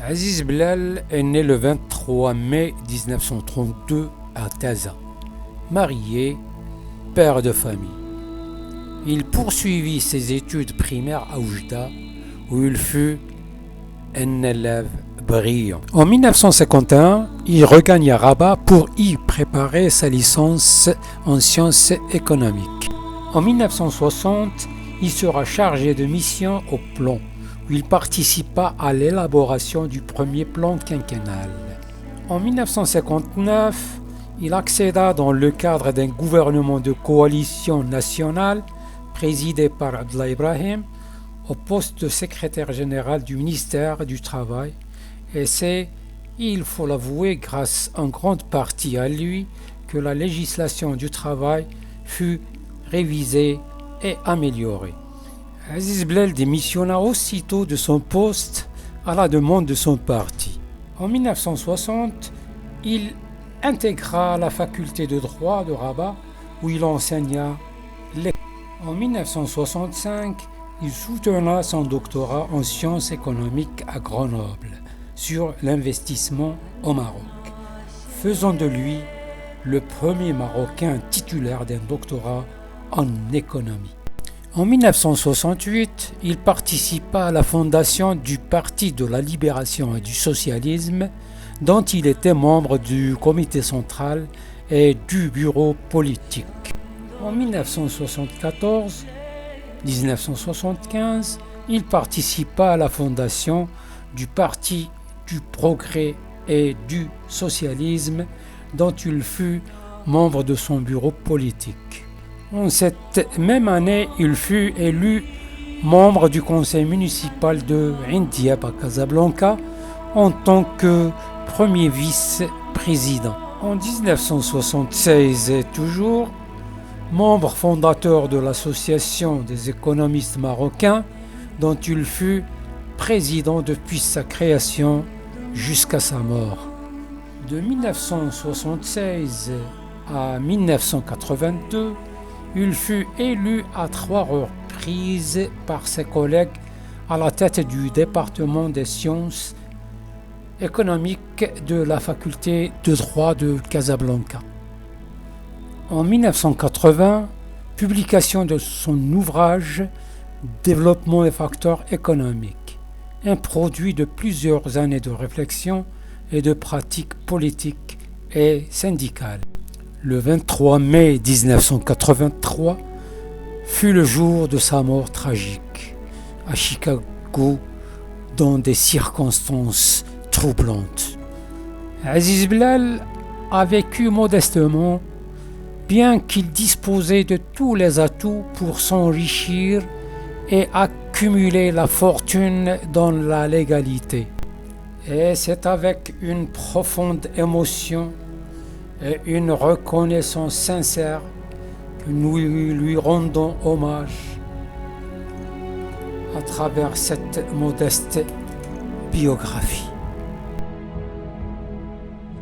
Aziz Blal est né le 23 mai 1932 à Taza. Marié, père de famille. Il poursuivit ses études primaires à Oujda, où il fut un élève brillant. En 1951, il regagne Rabat pour y préparer sa licence en sciences économiques. En 1960, il sera chargé de mission au plan, où il participa à l'élaboration du premier plan quinquennal. En 1959, il accéda dans le cadre d'un gouvernement de coalition nationale présidé par Abdallah Ibrahim au poste de secrétaire général du ministère du Travail, et c'est, il faut l'avouer, grâce en grande partie à lui que la législation du travail fut révisée et améliorée. Aziz Blal démissionna aussitôt de son poste à la demande de son parti. En 1960, il intégra la faculté de droit de Rabat où il enseigna l'économie. En 1965, il soutena son doctorat en sciences économiques à Grenoble sur l'investissement au Maroc, faisant de lui le premier Marocain titulaire d'un doctorat en économie. En 1968, il participa à la fondation du Parti de la Libération et du Socialisme, dont il était membre du comité central et du bureau politique. En 1974-1975, il participa à la fondation du Parti du Progrès et du Socialisme, dont il fut membre de son bureau politique. En cette même année, il fut élu membre du conseil municipal de Ain Diab à Casablanca en tant que premier vice-président. En 1976 et toujours, membre fondateur de l'Association des économistes marocains, dont il fut président depuis sa création jusqu'à sa mort. De 1976 à 1982, il fut élu à 3 reprises par ses collègues à la tête du département des sciences économiques de la faculté de droit de Casablanca. En 1980, publication de son ouvrage Développement et facteurs économiques, un produit de plusieurs années de réflexion et de pratiques politiques et syndicales. Le 23 mai 1983 fut le jour de sa mort tragique à Chicago dans des circonstances troublantes. Aziz Blal a vécu modestement, bien qu'il disposait de tous les atouts pour s'enrichir et accumuler la fortune dans la légalité. Et c'est avec une profonde émotion et une reconnaissance sincère que nous lui rendons hommage à travers cette modeste biographie.